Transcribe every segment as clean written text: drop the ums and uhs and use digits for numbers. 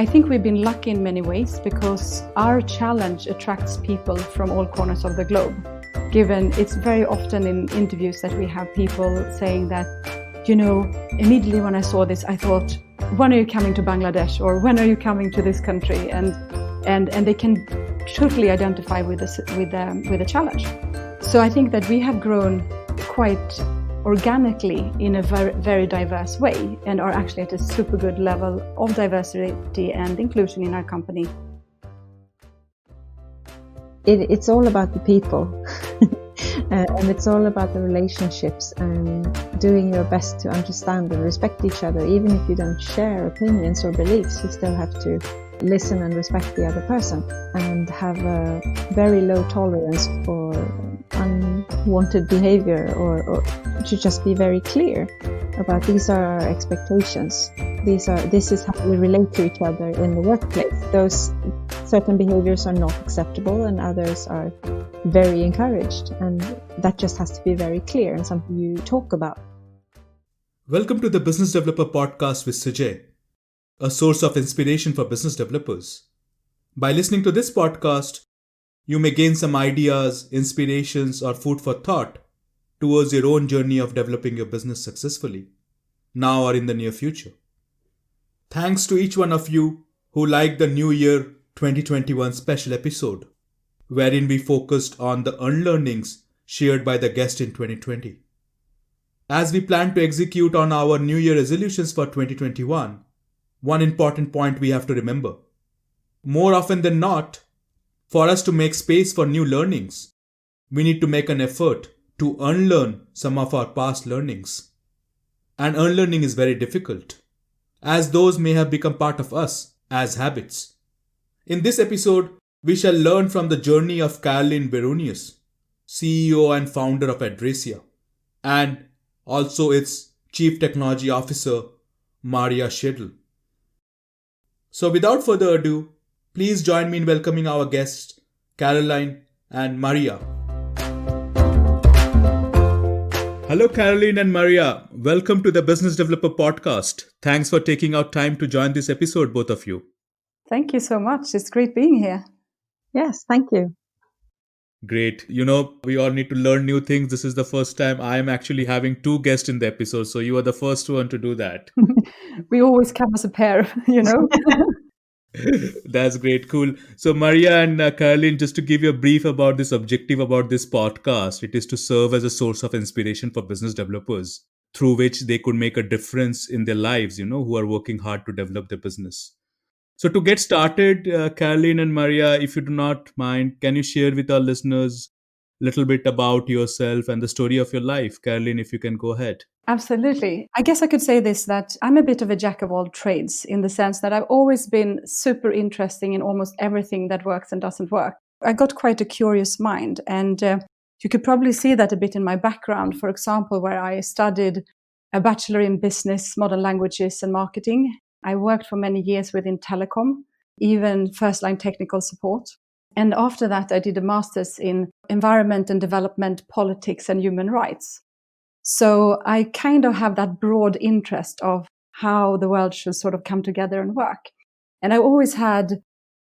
I think we've been lucky in many ways because our challenge attracts people from all corners of the globe. Given it's very often in interviews that we have people saying that, immediately when I saw this, I thought, when are you coming to Bangladesh, or when are you coming to this country? And they can totally identify with the challenge. So I think that we have grown quite organically in a very, very diverse way and are actually at a super good level of diversity and inclusion in our company. It's all about the people and it's all about the relationships and doing your best to understand and respect each other. Even if you don't share opinions or beliefs, you still have to listen and respect the other person and have a very low tolerance for unwanted behavior or to just be very clear about these are our expectations. This is how we relate to each other in the workplace. Those certain behaviors are not acceptable and others are very encouraged, and that just has to be very clear and something you talk about. Welcome to the Business Developer Podcast with Sujay, a source of inspiration for business developers. By listening to this podcast, you may gain some ideas, inspirations, or food for thought towards your own journey of developing your business successfully, now or in the near future. Thanks to each one of you who liked the New Year 2021 special episode, wherein we focused on the unlearnings shared by the guest in 2020. As we plan to execute on our New Year resolutions for 2021, one important point we have to remember. More often than not, for us to make space for new learnings, we need to make an effort to unlearn some of our past learnings. And unlearning is very difficult, as those may have become part of us as habits. In this episode, we shall learn from the journey of Karoline Beronius, CEO and founder of Addressya, and also its Chief Technology Officer, Maria Cheadle. So without further ado, please join me in welcoming our guests, Karoline and Maria. Hello, Karoline and Maria. Welcome to the Business Developer Podcast. Thanks for taking out time to join this episode, both of you. Thank you so much. It's great being here. Yes, thank you. Great. We all need to learn new things. This is the first time I am actually having two guests in the episode, so you are the first one to do that. We always come as a pair, That's great. Cool. So Maria and Karoline, just to give you a brief about this objective about this podcast, it is to serve as a source of inspiration for business developers through which they could make a difference in their lives, who are working hard to develop their business. So to get started, Karoline and Maria, if you do not mind, can you share with our listeners a little bit about yourself and the story of your life? Karoline, if you can go ahead. Absolutely. I guess I could say this, that I'm a bit of a jack of all trades in the sense that I've always been super interested in almost everything that works and doesn't work. I got quite a curious mind, and you could probably see that a bit in my background, for example, where I studied a bachelor in business, modern languages and marketing. I worked for many years within telecom, even first-line technical support. And after that, I did a master's in environment and development, politics and human rights. So I kind of have that broad interest of how the world should sort of come together and work. And I always had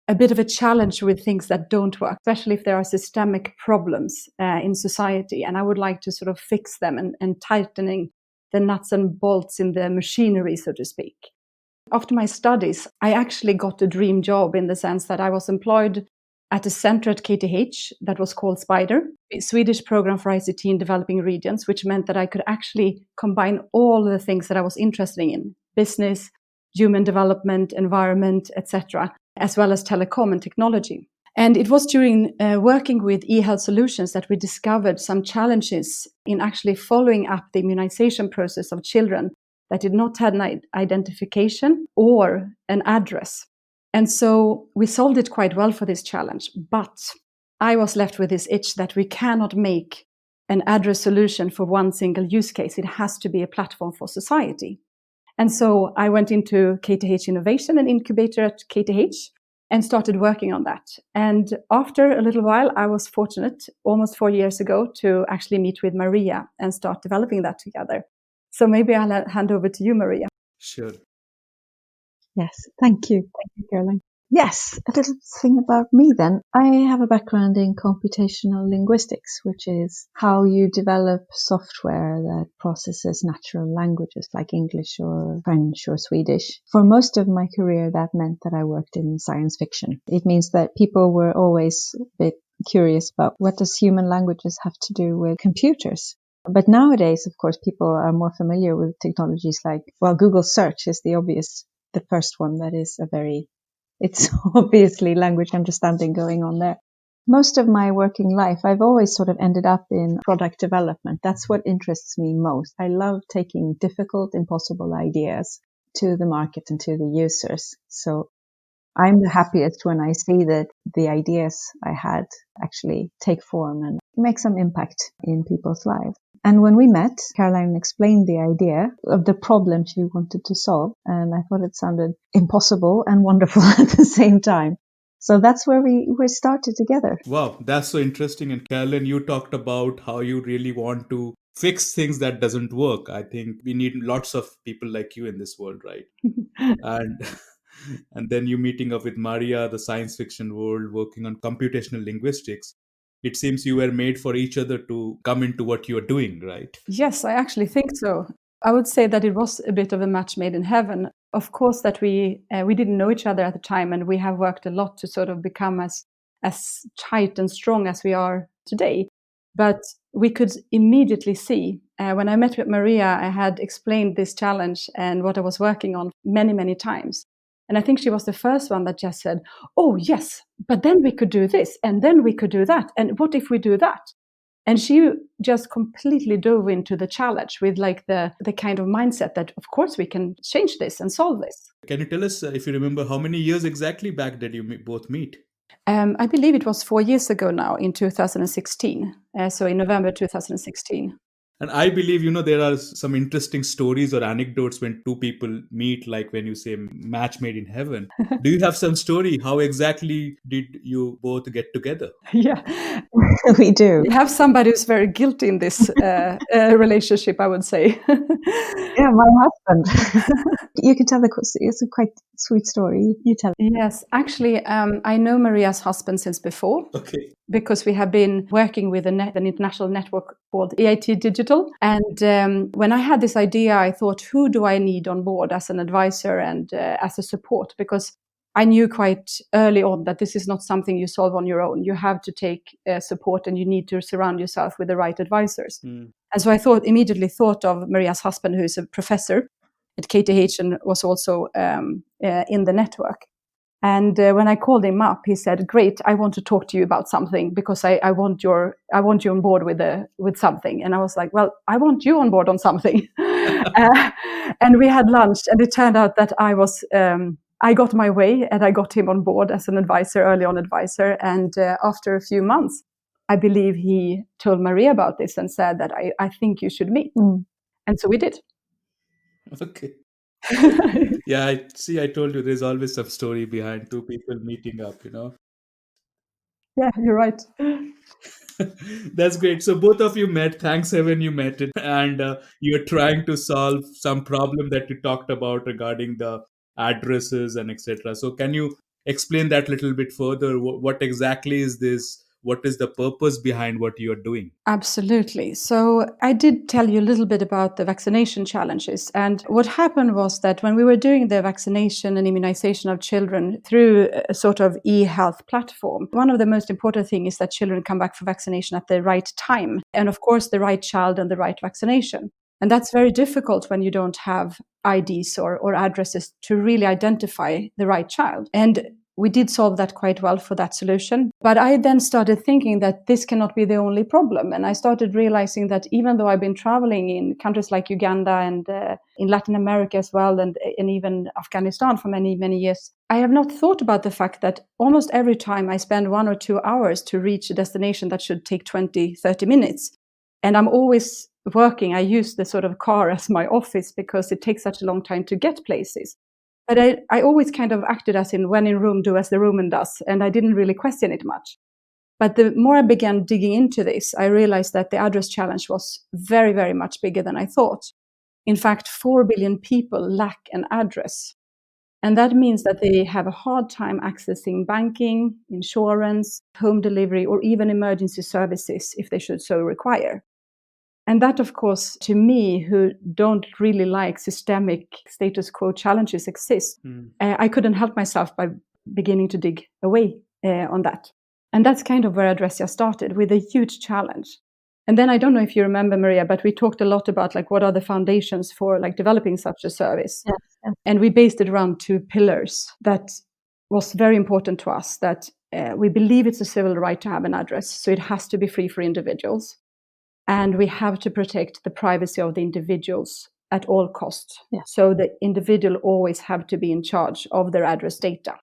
a bit of a challenge with things that don't work, especially if there are systemic problems in society. And I would like to sort of fix them and tightening the nuts and bolts in the machinery, so to speak. After my studies, I actually got a dream job in the sense that I was employed at a center at KTH that was called SPIDER, a Swedish program for ICT in developing regions, which meant that I could actually combine all the things that I was interested in: business, human development, environment, etc., as well as telecom and technology. And it was during working with eHealth solutions that we discovered some challenges in actually following up the immunization process of children that did not have an identification or an address. And so we solved it quite well for this challenge. But I was left with this itch that we cannot make an address solution for one single use case. It has to be a platform for society. And so I went into KTH Innovation, an incubator at KTH, and started working on that. And after a little while, I was fortunate, almost 4 years ago, to actually meet with Maria and start developing that together. So maybe I'll hand over to you, Maria. Sure. Yes, thank you. Thank you, Caroline. Yes, a little thing about me then. I have a background in computational linguistics, which is how you develop software that processes natural languages like English or French or Swedish. For most of my career, that meant that I worked in science fiction. It means that people were always a bit curious about what does human languages have to do with computers. But nowadays, of course, people are more familiar with technologies like, well, Google search is the first one that is it's obviously language understanding going on there. Most of my working life, I've always sort of ended up in product development. That's what interests me most. I love taking difficult, impossible ideas to the market and to the users. So I'm the happiest when I see that the ideas I had actually take form and make some impact in people's lives. And when we met, Caroline explained the idea of the problem she wanted to solve, and I thought it sounded impossible and wonderful at the same time. So that's where we started together. Wow, that's so interesting. And Caroline, you talked about how you really want to fix things that doesn't work. I think we need lots of people like you in this world, right? And and then you meeting up with Maria, the science fiction world, working on computational linguistics. It seems you were made for each other to come into what you are doing, right? Yes, I actually think so. I would say that it was a bit of a match made in heaven. Of course, that we didn't know each other at the time, and we have worked a lot to sort of become as tight and strong as we are today. But we could immediately see when I met with Maria, I had explained this challenge and what I was working on many, many times. And I think she was the first one that just said, "Oh yes, but then we could do this, and then we could do that, and what if we do that?" And she just completely dove into the challenge with like the kind of mindset that, of course, we can change this and solve this. Can you tell us, if you remember, how many years exactly back did you both meet? I believe it was 4 years ago now in 2016. So in November 2016. And I believe, there are some interesting stories or anecdotes when two people meet, like when you say match made in heaven. Do you have some story? How exactly did you both get together? Yeah. We do. We have somebody who's very guilty in this relationship, I would say. Yeah, my husband. You can tell it's a quite sweet story. You tell. Yes, actually, I know Maria's husband since before. Okay. Because we have been working with an international network called EIT Digital. And when I had this idea, I thought, who do I need on board as an advisor and as a support? Because I knew quite early on that this is not something you solve on your own. You have to take support and you need to surround yourself with the right advisors. Mm. And so I immediately thought of Maria's husband, who is a professor at KTH and was also in the network. And when I called him up, he said, "Great, I want to talk to you about something because I want you on board with something." And I was like, "Well, I want you on board on something." And we had lunch, and it turned out that I got my way, and I got him on board as an advisor, early on advisor. And after a few months, I believe he told Maria about this and said that I think you should meet. Mm. And so we did. Okay. Yeah, I told you there's always some story behind two people meeting up, Yeah, you're right. That's great. So both of you met, thanks heaven you met it, and you're trying to solve some problem that you talked about regarding the addresses and etc. So can you explain that a little bit further? What exactly is this? What is the purpose behind what you're doing? Absolutely. So I did tell you a little bit about the vaccination challenges. And what happened was that when we were doing the vaccination and immunization of children through a sort of e-health platform, one of the most important things is that children come back for vaccination at the right time. And of course, the right child and the right vaccination. And that's very difficult when you don't have IDs or addresses to really identify the right child. And we did solve that quite well for that solution. But I then started thinking that this cannot be the only problem. And I started realizing that even though I've been traveling in countries like Uganda and in Latin America as well, and even Afghanistan for many, many years, I have not thought about the fact that almost every time I spend 1 or 2 hours to reach a destination that should take 20, 30 minutes. And I'm always working. I use the sort of car as my office because it takes such a long time to get places. But I always kind of acted as in when in Rome, do as the Roman does. And I didn't really question it much. But the more I began digging into this, I realized that the address challenge was very, very much bigger than I thought. In fact, 4 billion people lack an address. And that means that they have a hard time accessing banking, insurance, home delivery, or even emergency services if they should so require. And that, of course, to me, who don't really like systemic status quo challenges exist, I couldn't help myself by beginning to dig away on that. And that's kind of where Addressya started, with a huge challenge. And then I don't know if you remember, Maria, but we talked a lot about like what are the foundations for like developing such a service. Yes, yes. And we based it around 2 pillars that was very important to us, that we believe it's a civil right to have an address, so it has to be free for individuals. And we have to protect the privacy of the individuals at all costs. Yeah. So the individual always have to be in charge of their address data,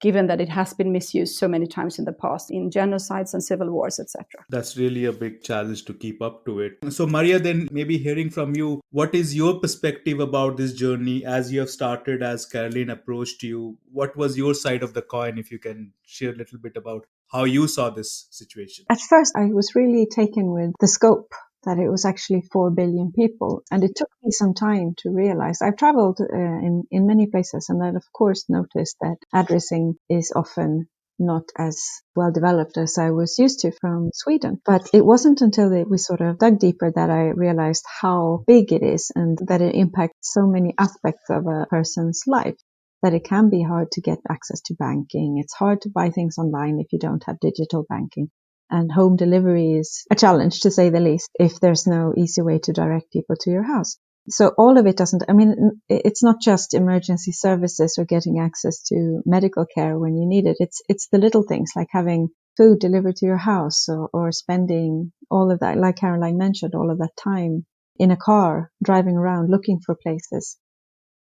given that it has been misused so many times in the past in genocides and civil wars, etc. That's really a big challenge to keep up to it. So, Maria, then maybe hearing from you, what is your perspective about this journey as you have started, as Karoline approached you? What was your side of the coin, if you can share a little bit about how you saw this situation? At first, I was really taken with the scope, that it was actually 4 billion people. And it took me some time to realize. I've traveled in many places, and I've, of course, noticed that addressing is often not as well developed as I was used to from Sweden. But it wasn't until we sort of dug deeper that I realized how big it is and that it impacts so many aspects of a person's life. That it can be hard to get access to banking. It's hard to buy things online if you don't have digital banking. And home delivery is a challenge, to say the least, if there's no easy way to direct people to your house. So all of it it's not just emergency services or getting access to medical care when you need it. It's the little things like having food delivered to your house or spending all of that, like Karoline mentioned, all of that time in a car, driving around, looking for places.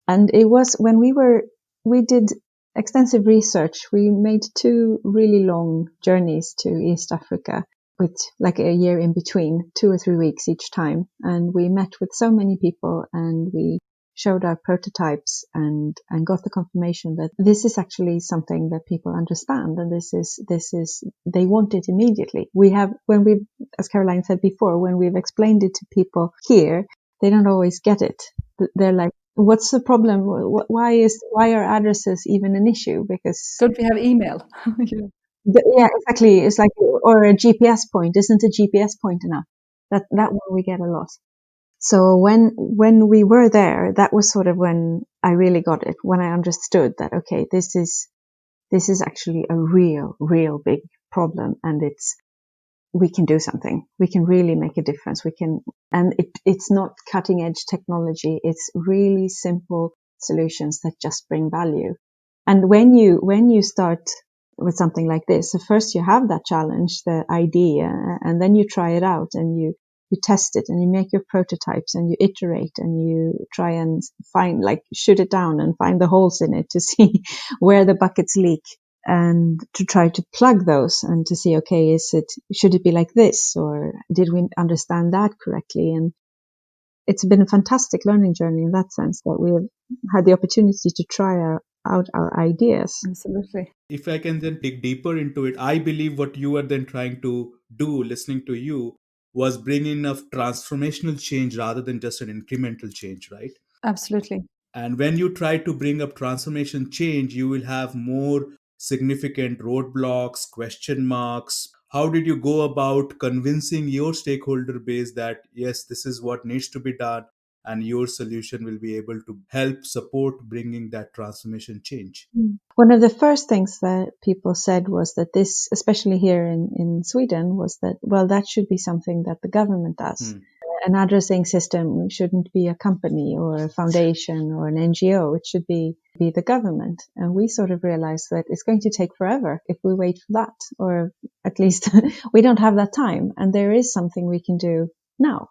And it was when we did extensive research. We made 2 really long journeys to East Africa with like a year in between, 2 or 3 weeks each time. And we met with so many people and we showed our prototypes and got the confirmation that this is actually something that people understand. And this is, they want it immediately. As Karoline said before, when we've explained it to people here, they don't always get it. They're like, what's the problem? Why are addresses even an issue? Because Don't we have email? yeah, exactly. It's like, or a GPS point. Isn't a GPS point enough? That one we get a lot. So when we were there, that was sort of when I really got it. When I understood that, okay, this is actually a real big problem, and we can do something. We can really make a difference. And it's not cutting edge technology. It's really simple solutions that just bring value. And when you start with something like this, so first you have that challenge, the idea, and then you try it out and you test it and you make your prototypes and you iterate and you try and find, like, shoot it down and find the holes in it to see where the buckets leak. And to try to plug those and to see, okay, should it be like this, or did we understand that correctly? And it's been a fantastic learning journey in that sense, that we have had the opportunity to try out our ideas. Absolutely. If I can then dig deeper into it, I believe what you are then trying to do, listening to you, was bring enough transformational change rather than just an incremental change, right? Absolutely. And when you try to bring up transformation change, you will have more significant roadblocks, question marks. How did you go about convincing your stakeholder base that, yes, this is what needs to be done, and your solution will be able to help support bringing that transformation change? One of the first things that people said was that this, especially here in Sweden, was that, well, that should be something that the government does. An addressing system shouldn't be a company or a foundation or an NGO. It should be the government. And we sort of realized that it's going to take forever if we wait for that, or at least we don't have that time. And there is something we can do now.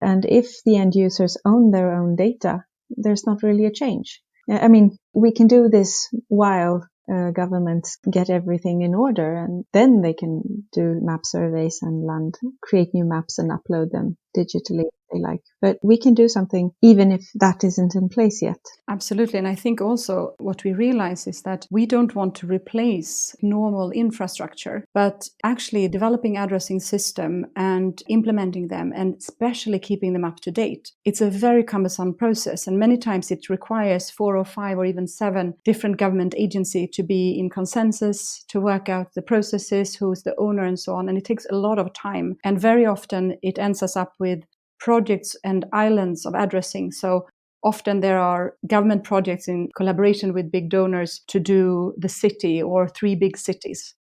And if the end users own their own data, there's not really a change. I mean, we can do this while governments get everything in order, and then they can do map surveys and create new maps and upload them digitally. they like. But we can do something even if that isn't in place yet. Absolutely. And I think also what we realize is that we don't want to replace normal infrastructure, but actually developing addressing system and implementing them, and especially keeping them up to date. It's a very cumbersome process. And many times it requires 4 or 5 or even 7 different government agencies to be in consensus, to work out the processes, who's the owner and so on. And it takes a lot of time. And very often it ends us up with projects and islands of addressing. So often there are government projects in collaboration with big donors to do the city or 3 big cities.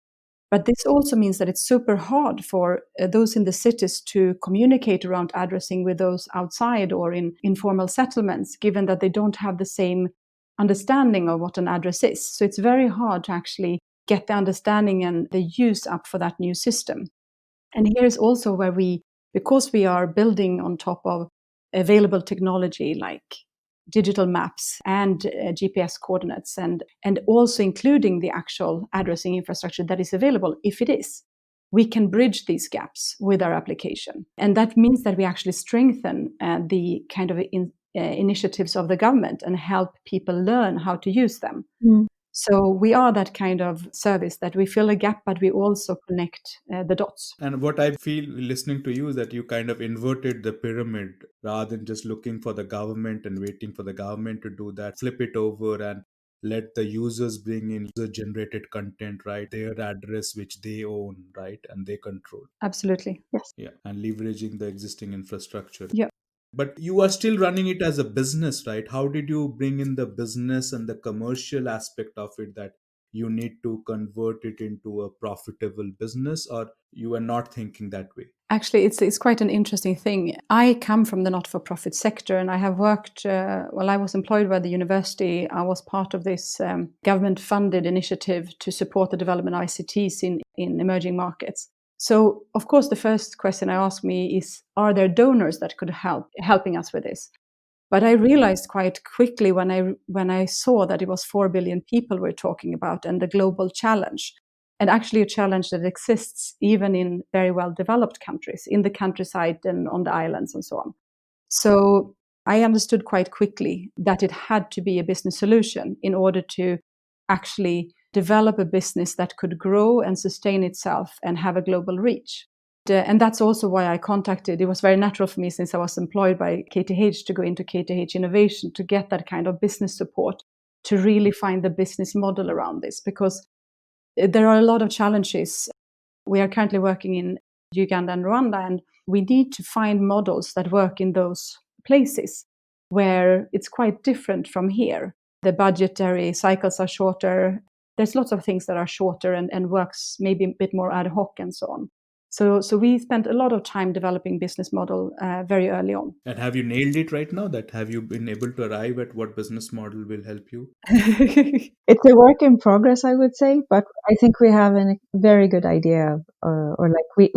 But this also means that it's super hard for those in the cities to communicate around addressing with those outside or in informal settlements, given that they don't have the same understanding of what an address is. So it's very hard to actually get the understanding and the use up for that new system. And here's also where because we are building on top of available technology like digital maps and GPS coordinates, and also including the actual addressing infrastructure that is available, if it is, we can bridge these gaps with our application. And that means that we actually strengthen the kind of initiatives of the government and help people learn how to use them. Mm. So we are that kind of service that we fill a gap, but we also connect the dots. And what I feel listening to you is that you kind of inverted the pyramid rather than just looking for the government and waiting for the government to do that. Flip it over and let the users bring in user generated content, right? Their address, which they own, right? And they control. Absolutely. Yes. Yeah. And leveraging the existing infrastructure. Yeah. But you are still running it as a business, right? How did you bring in the business and the commercial aspect of it, that you need to convert it into a profitable business, or you are not thinking that way? Actually, it's quite an interesting thing. I come from the not-for-profit sector, and I have worked, I was employed by the university. I was part of this government-funded initiative to support the development of ICTs in emerging markets. So, of course, the first question I ask me is, are there donors that could helping us with this? But I realized quite quickly when I saw that it was 4 billion people we're talking about, and the global challenge, and actually a challenge that exists even in very well developed countries, in the countryside and on the islands and so on. So I understood quite quickly that it had to be a business solution in order to actually develop a business that could grow and sustain itself and have a global reach. And that's also why I contacted. It was very natural for me, since I was employed by KTH, to go into KTH Innovation to get that kind of business support, to really find the business model around this, because there are a lot of challenges. We are currently working in Uganda and Rwanda, and we need to find models that work in those places where it's quite different from here. The budgetary cycles are shorter. There's lots of things that are shorter and works maybe a bit more ad hoc and so on. So we spent a lot of time developing business model very early on. And have you nailed it right now? That have you been able to arrive at what business model will help you? It's a work in progress, I would say, but I think we have a very good idea, or like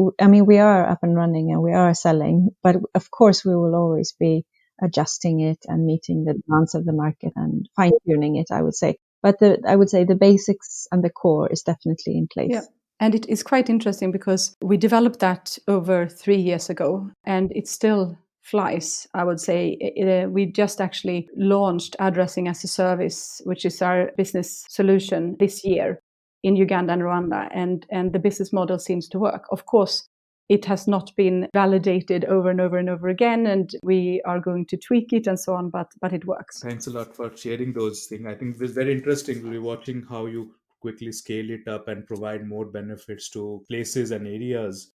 we are up and running and we are selling, but of course we will always be adjusting it and meeting the demands of the market and fine tuning it, I would say. But I would say the basics and the core is definitely in place. Yeah. And it is quite interesting because we developed that over 3 years ago, and it still flies, I would say. We just actually launched Addressing as a Service, which is our business solution this year in Uganda and Rwanda, and the business model seems to work. Of course, it has not been validated over and over and over again, and we are going to tweak it and so on, but it works. Thanks a lot for sharing those things. I think it's very interesting. We'll be watching how you quickly scale it up and provide more benefits to places and areas.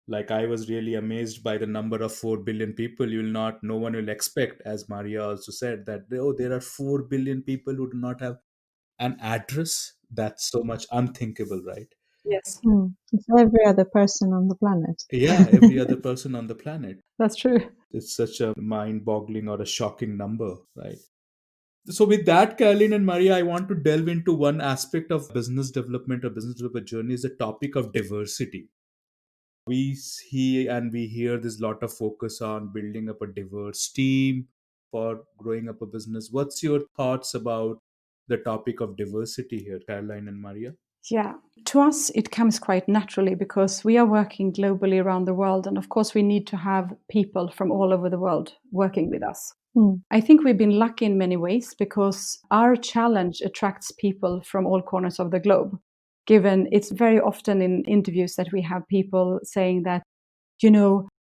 Like, I was really amazed by the number of 4 billion people. No one will expect, as Maria also said, that there are 4 billion people who do not have an address. That's so much unthinkable, right? Yes, It's every other person on the planet. Yeah, every other person on the planet. that's true. It's such a mind boggling or a shocking number, right? So, with that, Caroline and Maria, I want to delve into one aspect of business development or business developer journey, is the topic of diversity. We see and we hear there's a lot of focus on building up a diverse team for growing up a business. What's your thoughts about the topic of diversity here, Caroline and Maria? Yeah. To us, it comes quite naturally because we are working globally around the world. And of course, we need to have people from all over the world working with us. I think we've been lucky in many ways because our challenge attracts people from all corners of the globe. Given it's very often in interviews that we have people saying that,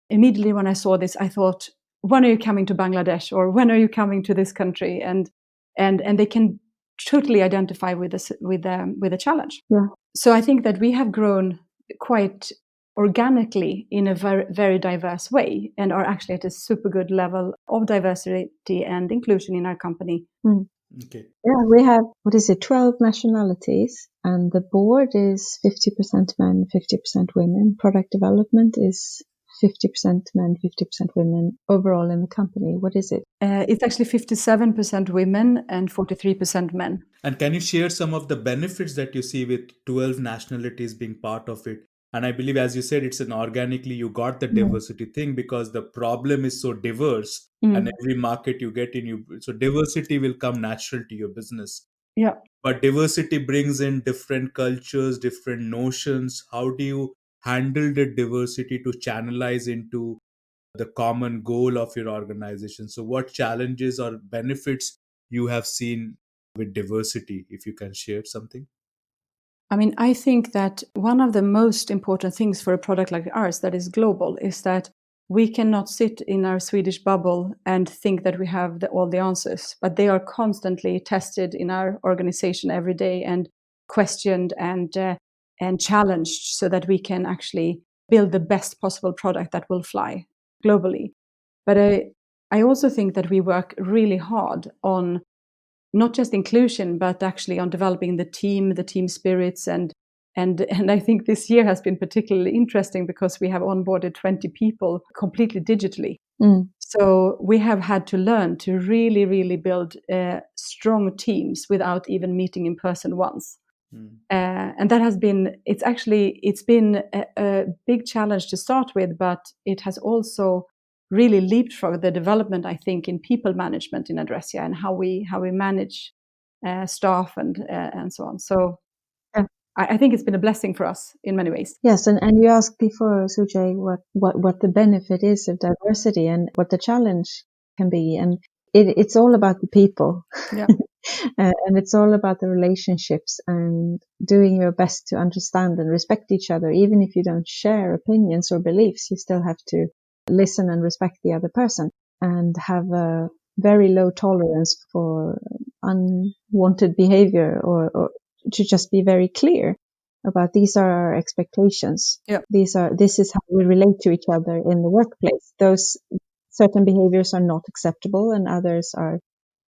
immediately when I saw this, I thought, when are you coming to Bangladesh, or when are you coming to this country? And they can totally identify with the challenge. Yeah. So I think that we have grown quite organically in a very, very diverse way and are actually at a super good level of diversity and inclusion in our company. Okay. Yeah, we have, 12 nationalities, and the board is 50% men, 50% women. Product development is 50% men, 50% women overall in the company. What is it? It's actually 57% women and 43% men. And can you share some of the benefits that you see with 12 nationalities being part of it? And I believe, as you said, it's an organically you got the diversity thing because the problem is so diverse, and every market you get in, so diversity will come natural to your business. Yeah. But diversity brings in different cultures, different notions. How do you handle the diversity to channelize into the common goal of your organization? So what challenges or benefits you have seen with diversity, if you can share something? I mean, I think that one of the most important things for a product like ours that is global is that we cannot sit in our Swedish bubble and think that we have all the answers, but they are constantly tested in our organization every day and questioned and challenged so that we can actually build the best possible product that will fly globally. But I also think that we work really hard on not just inclusion, but actually on developing the team spirits. And I think this year has been particularly interesting because we have onboarded 20 people completely digitally. So we have had to learn to really, really build strong teams without even meeting in person once. And that has been, it's been a big challenge to start with, but it has also really leapfrogged the development, I think, in people management in Addressya and how we manage staff and so on. So I think it's been a blessing for us in many ways. Yes, and you asked before, Sujay, what the benefit is of diversity and what the challenge can be, and it's all about the people. Yeah. And it's all about the relationships and doing your best to understand and respect each other. Even if you don't share opinions or beliefs, you still have to listen and respect the other person and have a very low tolerance for unwanted behavior or to just be very clear about these are our expectations. Yeah. This is how we relate to each other in the workplace. Those certain behaviors are not acceptable and others are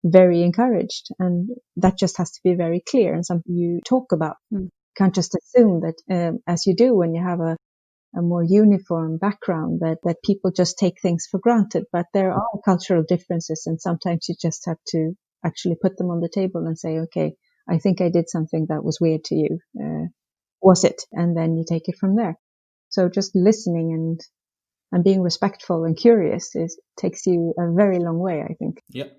very encouraged, and that just has to be very clear and something you talk about. You can't just assume that as you do when you have a more uniform background that people just take things for granted, but there are cultural differences, and sometimes you just have to actually put them on the table and say, okay, I think I did something that was weird to you. Was it? And then you take it from there. So just listening and being respectful and curious takes you a very long way, I think. Yeah.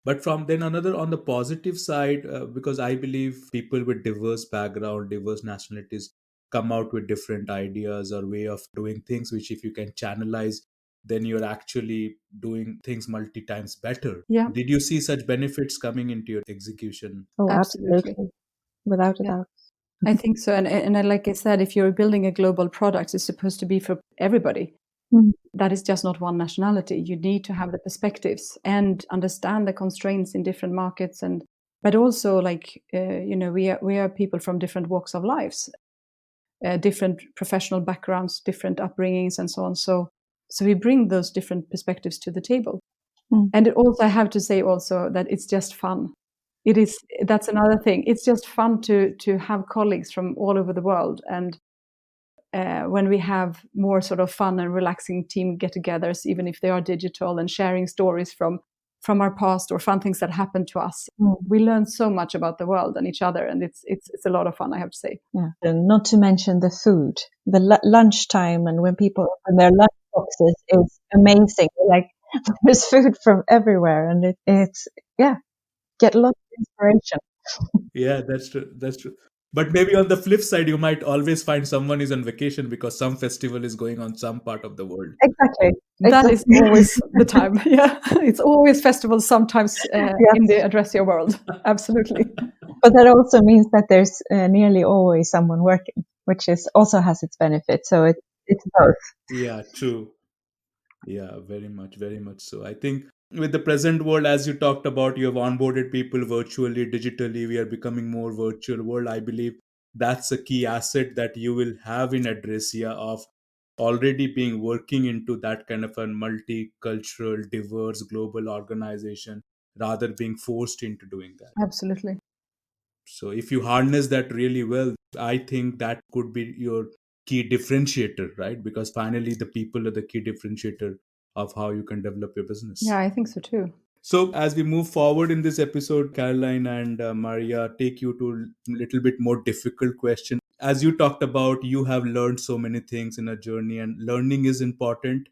But from then another on the positive side, because I believe people with diverse background, diverse nationalities come out with different ideas or way of doing things, which if you can channelize, then you're actually doing things multi times better. Yeah. Did you see such benefits coming into your execution? Oh, Absolutely. Without a doubt. I think so. And like I said, if you're building a global product, it's supposed to be for everybody. That is just not one nationality. You need to have the perspectives and understand the constraints in different markets. But also, like, we are people from different walks of lives, different professional backgrounds, different upbringings, and so on. So we bring those different perspectives to the table. And also, I have to say also that it's just fun. It is. That's another thing. It's just fun to have colleagues from all over the world, and when we have more sort of fun and relaxing team get-togethers, even if they are digital, and sharing stories from our past or fun things that happened to us, we learn so much about the world and each other, and it's a lot of fun, I have to say. Yeah, and not to mention the food, the lunchtime, and when people open their lunch boxes is amazing. Like there's food from everywhere, and it's get a lot of inspiration. Yeah, that's true. That's true. But maybe on the flip side, you might always find someone is on vacation because some festival is going on some part of the world. Exactly. That is Exactly. always the time. Yeah, it's always festivals sometimes in the Yes. Addressya world. Absolutely. But that also means that there's nearly always someone working, which is also has its benefit. So it's both. Yeah, true. Yeah, very much so. I think with the present world, as you talked about, you have onboarded people virtually, digitally. We are becoming more virtual world. I believe that's a key asset that you will have in Addressya of already being working into that kind of a multicultural, diverse global organization rather being forced into doing that. Absolutely. So if you harness that really well, I think that could be your key differentiator, right? Because finally the people are the key differentiator of how you can develop your Yeah, business. I think so too. So as we move forward in this episode, Caroline and Maria take you to a little bit more difficult question. As you talked about, you have learned so many things in a journey, and learning is important.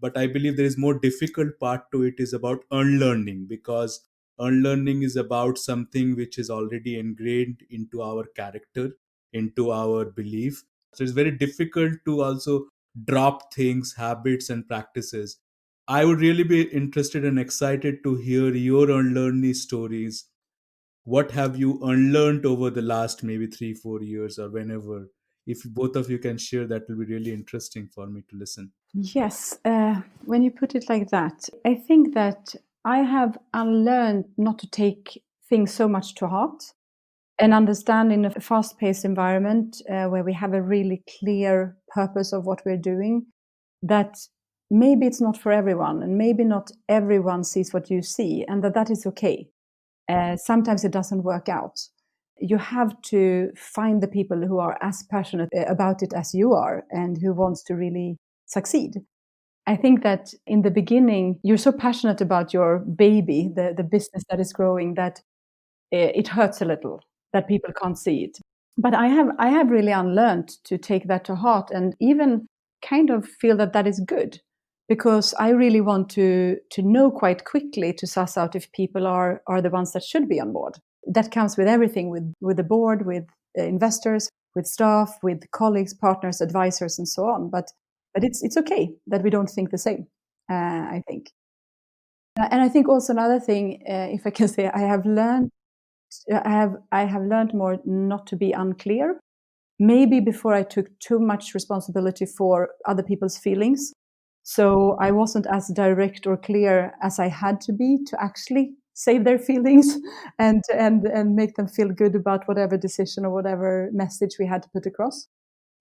But I believe there is more difficult part to it is about unlearning, because unlearning is about something which is already ingrained into our character, into our belief. So it's very difficult to also drop things, habits, and practices. I would really be interested and excited to hear your unlearning stories. What have you unlearned over the last maybe 3 4 years or whenever? If both of you can share, that will be really interesting for me to listen. Yes, when you put it like that, I think that I have unlearned not to take things so much to heart and understand in a fast paced environment where we have a really clear purpose of what we're doing, that maybe it's not for everyone and maybe not everyone sees what you see, and that is okay. Sometimes it doesn't work out. You have to find the people who are as passionate about it as you are and who wants to really succeed. I think that in the beginning, you're so passionate about your baby, the business that is growing, that it hurts a little that people can't see it. But I have really unlearned to take that to heart and even kind of feel that that is good, because I really want to know quite quickly to suss out if people are the ones that should be on board. That comes with everything, with the board, with investors, with staff, with colleagues, partners, advisors, and so on. But it's okay that we don't think the same. I think, and I think also another thing, if I can say, I have learned more not to be unclear. Maybe before I took too much responsibility for other people's feelings. So I wasn't as direct or clear as I had to be to actually save their feelings and make them feel good about whatever decision or whatever message we had to put across.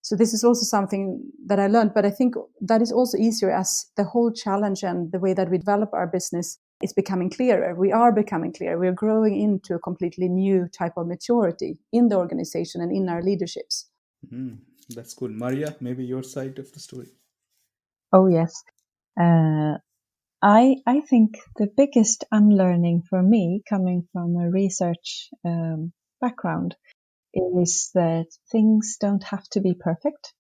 So this is also something that I learned, but I think that is also easier as the whole challenge and the way that we develop our business is becoming clearer. We are becoming clear. We're growing into a completely new type of maturity in the organization and in our leaderships. Mm, that's cool. Maria, maybe your side of the story. Oh yes. Uh, I think the biggest unlearning for me, coming from a research background, is that things don't have to be perfect,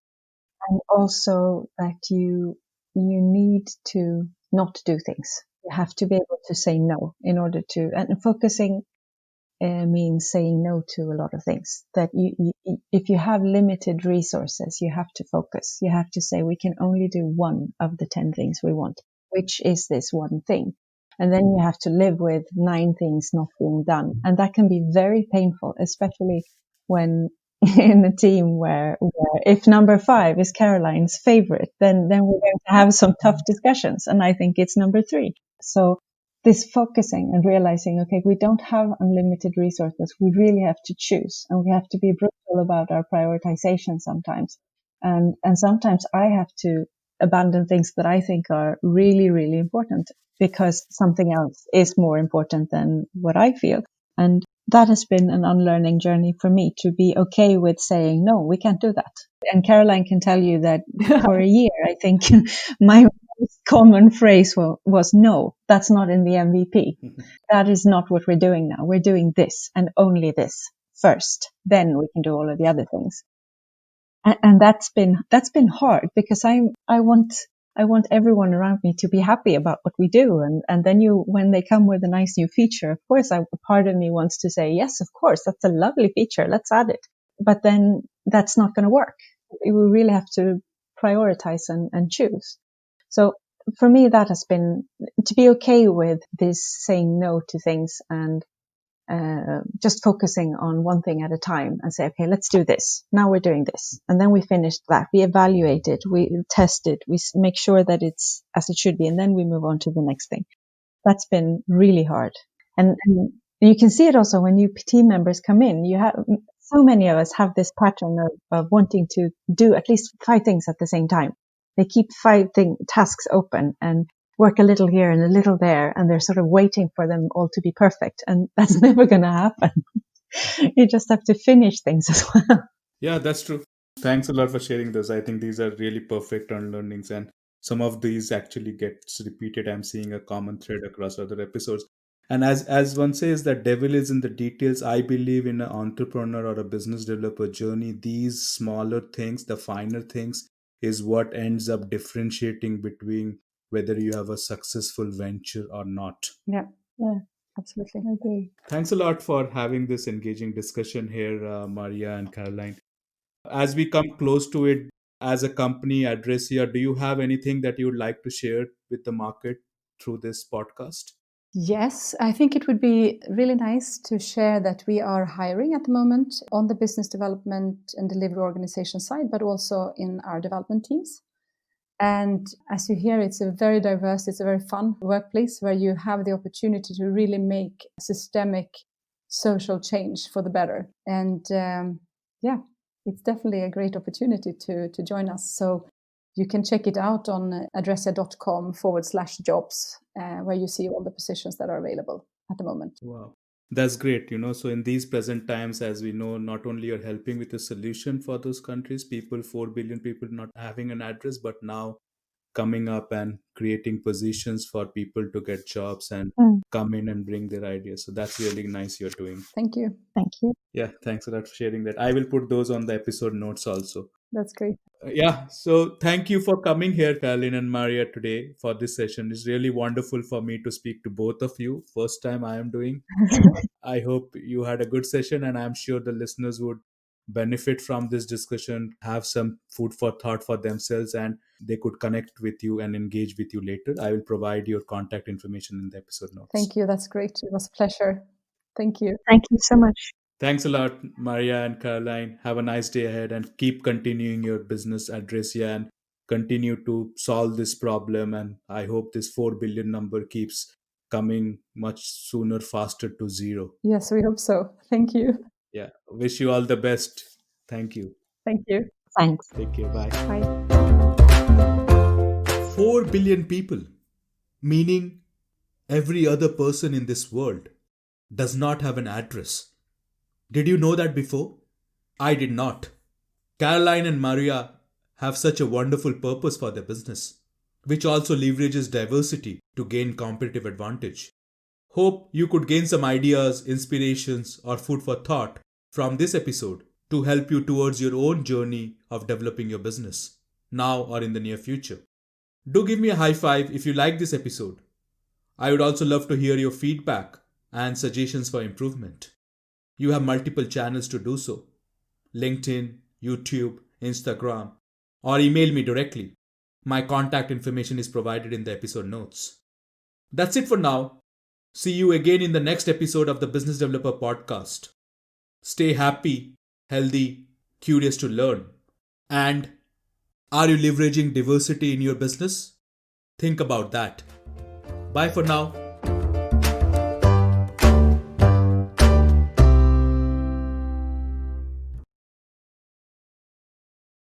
and also that you need to not do things. You have to be able to say no in order to, and focusing means saying no to a lot of things. That if you have limited resources, you have to focus. You have to say, we can only do one of the 10 things we want. Which is this one thing? And then you have to live with 9 things not being done. And that can be very painful, especially when in a team where if number 5 is Caroline's favorite, then we're going to have some tough discussions. And I think it's number 3. So this focusing and realizing, okay, we don't have unlimited resources. We really have to choose, and we have to be brutal about our prioritization sometimes. And sometimes I have to abandon things that I think are really, really important because something else is more important than what I feel. And that has been an unlearning journey for me, to be okay with saying, no, we can't do that. And Caroline can tell you that for a year, I think my most common phrase was, no, that's not in the MVP. That is not what we're doing now. We're doing this and only this first. Then we can do all of the other things. And that's been hard, because I want everyone around me to be happy about what we do. And then when they come with a nice new feature, of course, a part of me wants to say, yes, of course, that's a lovely feature. Let's add it. but then that's not going to work. We really have to prioritize and choose. So for me, that has been to be okay with this saying no to things and just focusing on one thing at a time and say, okay, let's do this. Now we're doing this. And then we finish that. We evaluate it. We test it. We make sure that it's as it should be. And then we move on to the next thing. That's been really hard. And you can see it also when new team members come in. You have so many of us have this pattern of wanting to do at least 5 things at the same time. They keep 5 tasks open and work a little here and a little there, and they're sort of waiting for them all to be perfect. And that's never going to happen. You just have to finish things as well. Yeah, that's true. Thanks a lot for sharing those. I think these are really perfect unlearnings, and some of these actually gets repeated. I'm seeing a common thread across other episodes. And as one says, that devil is in the details. I believe in an entrepreneur or a business developer journey, these smaller things, the finer things, is what ends up differentiating between whether you have a successful venture or not. Yeah, Yeah, absolutely. I agree. Thanks a lot for having this engaging discussion here, Maria and Caroline. As we come close to it, as a company, Addressya, do you have anything that you would like to share with the market through this podcast? Yes, I think it would be really nice to share that we are hiring at the moment on the business development and delivery organization side, but also in our development teams. And as you hear, it's a very diverse, it's a very fun workplace where you have the opportunity to really make systemic social change for the better. And it's definitely a great opportunity to join us. So you can check it out on addressya.com/jobs, where you see all the positions that are available at the moment. Wow. That's great. So in these present times, as we know, not only you're helping with a solution for those countries, 4 billion people not having an address, but now coming up and creating positions for people to get jobs and come in and bring their ideas. So that's really nice you're doing. Thank you. Thank you. Yeah, thanks a lot for sharing that. I will put those on the episode notes also. That's great. Yeah, so thank you for coming here, Caroline and Maria, today for this session. It's really wonderful for me to speak to both of you. First time I am doing. I hope you had a good session, and I'm sure the listeners would benefit from this discussion, have some food for thought for themselves, and they could connect with you and engage with you later. I will provide your contact information in the episode notes. Thank you. That's great. It was a pleasure. Thank you. Thank you so much. Thanks a lot, Maria and Caroline. Have a nice day ahead and keep continuing your business Addressya and continue to solve this problem. And I hope this 4 billion number keeps coming much sooner, faster to 0. Yes, we hope so. Thank you. Yeah. Wish you all the best. Thank you. Thank you. Thanks. Take care. Bye. Bye. 4 billion people, meaning every other person in this world, does not have an address. Did you know that before? I did not. Caroline and Maria have such a wonderful purpose for their business, which also leverages diversity to gain competitive advantage. Hope you could gain some ideas, inspirations, or food for thought from this episode to help you towards your own journey of developing your business, now or in the near future. Do give me a high five if you like this episode. I would also love to hear your feedback and suggestions for improvement. You have multiple channels to do so: LinkedIn, YouTube, Instagram, or email me directly. My contact information is provided in the episode notes. That's it for now. See you again in the next episode of the Business Developer Podcast. Stay happy, healthy, curious to learn. And are you leveraging diversity in your business? Think about that. Bye for now.